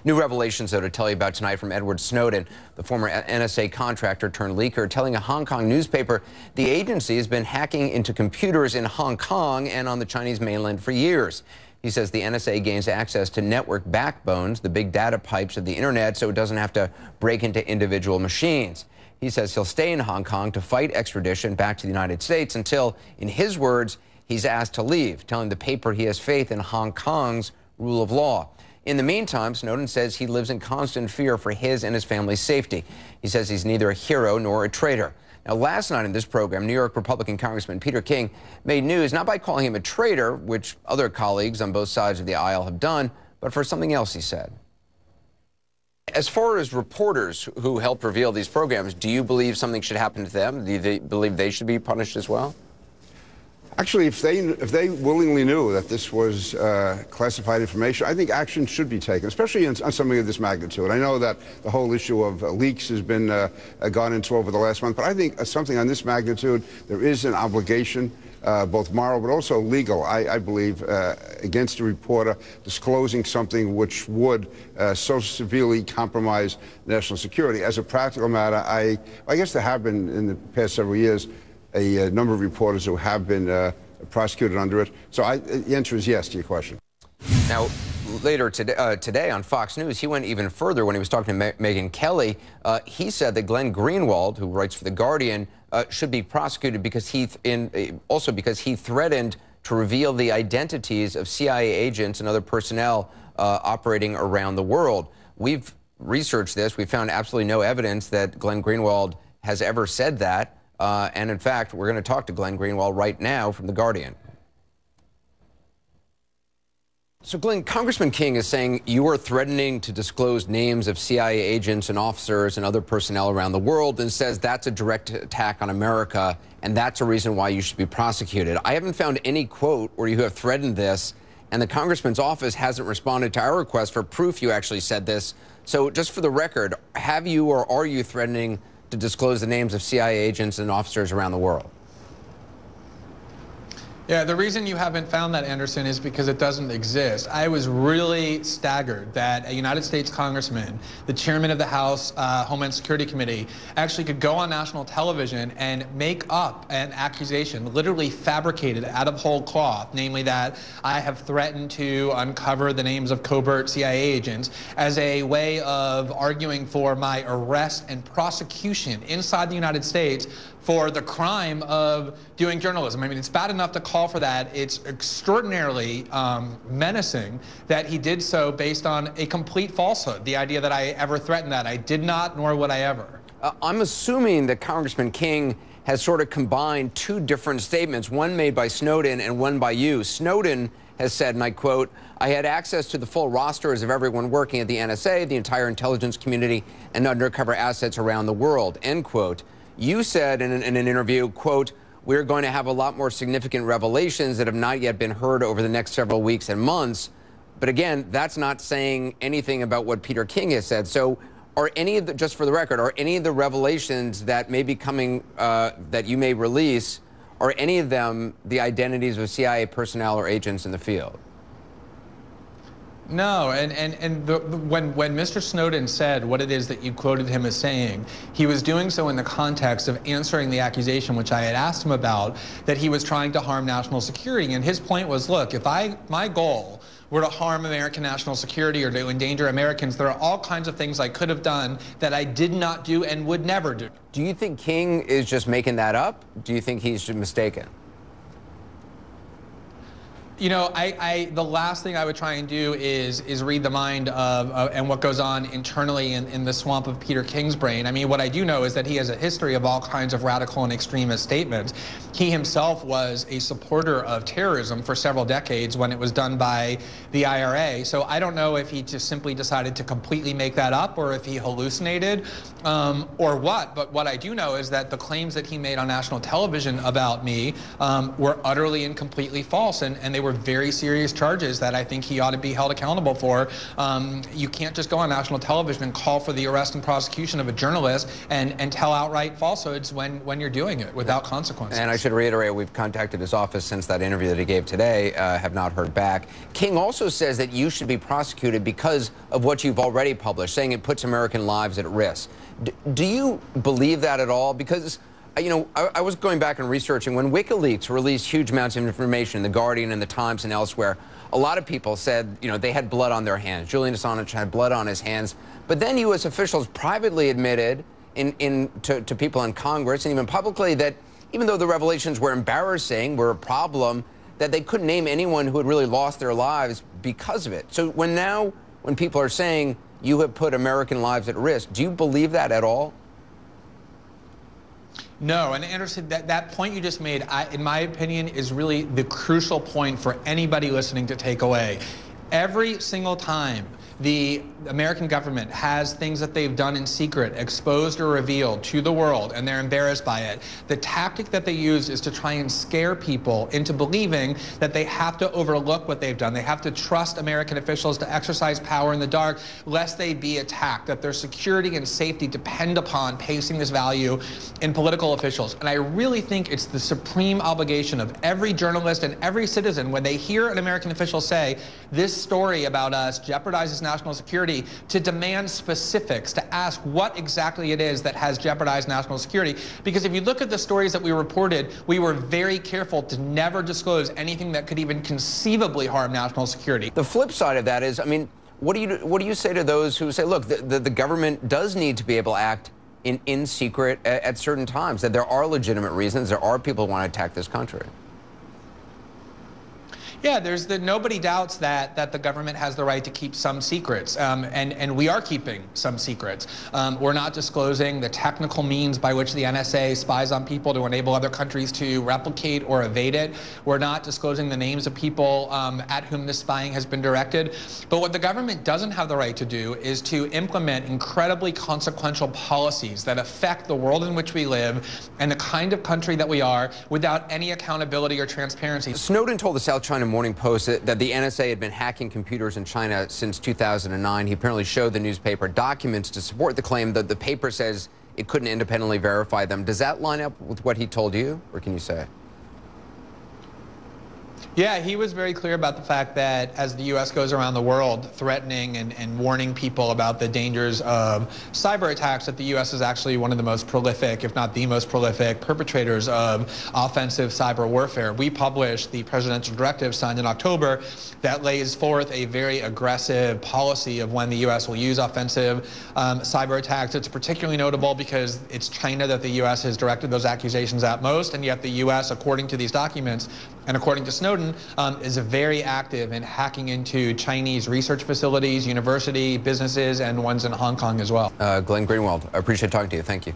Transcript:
New revelations, though, to tell you about tonight from Edward Snowden, the former NSA contractor turned leaker, telling a Hong Kong newspaper the agency has been hacking into computers in Hong Kong and on the Chinese mainland for years. He says the NSA gains access to network backbones, the big data pipes of the internet, so it doesn't have to break into individual machines. He says he'll stay in Hong Kong to fight extradition back to the United States until, in his words, he's asked to leave, telling the paper he has faith in Hong Kong's rule of law. In the meantime, Snowden says he lives in constant fear for his and his family's safety. He says he's neither a hero nor a traitor. Now, last night in this program, New York Republican Congressman Peter King made news not by calling him a traitor, which other colleagues on both sides of the aisle have done, but for something else he said. As far as reporters who helped reveal these programs, do you believe something should happen to them? Do you believe they should be punished as well? Actually, if they willingly knew that this was classified information, I think action should be taken, especially on something of this magnitude. I know that the whole issue of leaks has been gone into over the last month, but I think something on this magnitude, there is an obligation, both moral but also legal, I believe, against a reporter disclosing something which would so severely compromise national security. As a practical matter, I guess there have been, in the past several years, a number of reporters who have been prosecuted under it. So the answer is yes to your question. Now, later today on Fox News, he went even further when he was talking to Megyn Kelly. He said that Glenn Greenwald, who writes for The Guardian, should be prosecuted because he threatened to reveal the identities of CIA agents and other personnel operating around the world. We've researched this. We found absolutely no evidence that Glenn Greenwald has ever said that. And in fact, we're going to talk to Glenn Greenwald right now from The Guardian. So, Glenn, Congressman King is saying you are threatening to disclose names of CIA agents and officers and other personnel around the world, and says that's a direct attack on America, and that's a reason why you should be prosecuted. I haven't found any quote where you have threatened this, and the congressman's office hasn't responded to our request for proof you actually said this. So, just for the record, have you or are you threatening to disclose the names of CIA agents and officers around the world? Yeah, the reason you haven't found that, Anderson, is because it doesn't exist. I was really staggered that a United States congressman, the chairman of the House Homeland Security Committee, actually could go on national television and make up an accusation, literally fabricated out of whole cloth, namely that I have threatened to uncover the names of covert CIA agents, as a way of arguing for my arrest and prosecution inside the United States for the crime of doing journalism. I mean, it's bad enough to call for that. It's extraordinarily menacing that he did so based on a complete falsehood. The idea that I ever threatened that. I did not, nor would I ever. I'm assuming that Congressman King has sort of combined two different statements, one made by Snowden and one by you. Snowden has said, and I quote, "I had access to the full rosters of everyone working at the NSA, the entire intelligence community, and undercover assets around the world," end quote. You said in an interview, quote, "We're going to have a lot more significant revelations that have not yet been heard over the next several weeks and months." But again, that's not saying anything about what Peter King has said. So are any of the, just for the record, are any of the revelations that may be coming, that you may release, are any of them the identities of CIA personnel or agents in the field? No, when Mr. Snowden said what it is that you quoted him as saying, he was doing so in the context of answering the accusation which I had asked him about, that he was trying to harm national security. And his point was, look, if my goal were to harm American national security or to endanger Americans, there are all kinds of things I could have done that I did not do and would never do. Do you think King is just making that up? Do you think he's mistaken? You know, the last thing I would try and do is read the mind of and what goes on internally in the swamp of Peter King's brain. I mean, what I do know is that he has a history of all kinds of radical and extremist statements. He himself was a supporter of terrorism for several decades when it was done by the IRA. So I don't know if he just simply decided to completely make that up or if he hallucinated or what. But what I do know is that the claims that he made on national television about me were utterly and completely false, and they were were very serious charges that I think he ought to be held accountable for. You can't just go on national television and call for the arrest and prosecution of a journalist and tell outright falsehoods when you're doing it without consequences. And I should reiterate, we've contacted his office since that interview that he gave today, have not heard back. King also says that you should be prosecuted because of what you've already published, saying it puts American lives at risk. Do you believe that at all? Because, you know, I was going back and researching when WikiLeaks released huge amounts of information, The Guardian and The Times and elsewhere, a lot of people said, you know, they had blood on their hands. Julian Assange had blood on his hands. But then U.S. officials privately admitted to people in Congress and even publicly that even though the revelations were embarrassing, were a problem, that they couldn't name anyone who had really lost their lives because of it. So when people are saying you have put American lives at risk, do you believe that at all? No, and Anderson, that point you just made, in my opinion, is really the crucial point for anybody listening to take away. Every single time the American government has things that they've done in secret exposed or revealed to the world and they're embarrassed by it, the tactic that they use is to try and scare people into believing that they have to overlook what they've done. They have to trust American officials to exercise power in the dark lest they be attacked, that their security and safety depend upon placing this value in political officials. And I really think it's the supreme obligation of every journalist and every citizen when they hear an American official say, this story about us jeopardizes national security, to demand specifics, to ask what exactly it is that has jeopardized national security. Because if you look at the stories that we reported, we were very careful to never disclose anything that could even conceivably harm national security. The flip side of that is, I mean, what do you say to those who say, look, the government does need to be able to act in secret at certain times, that there are legitimate reasons, there are people who want to attack this country? Yeah, nobody doubts that the government has the right to keep some secrets, and we are keeping some secrets. We're not disclosing the technical means by which the NSA spies on people to enable other countries to replicate or evade it. We're not disclosing the names of people at whom this spying has been directed. But what the government doesn't have the right to do is to implement incredibly consequential policies that affect the world in which we live and the kind of country that we are without any accountability or transparency. Snowden told the South China Morning Post that the NSA had been hacking computers in China since 2009. He apparently showed the newspaper documents to support the claim that the paper says it couldn't independently verify them. Does that line up with what he told you, or can you say? Yeah, he was very clear about the fact that as the U.S. goes around the world threatening and warning people about the dangers of cyber attacks, that the U.S. is actually one of the most prolific, if not the most prolific, perpetrators of offensive cyber warfare. We published the presidential directive signed in October that lays forth a very aggressive policy of when the U.S. will use offensive cyber attacks. It's particularly notable because it's China that the U.S. has directed those accusations at most, and yet the U.S., according to these documents and according to Snowden, is very active in hacking into Chinese research facilities, university, businesses, and ones in Hong Kong as well. Glenn Greenwald, I appreciate talking to you. Thank you.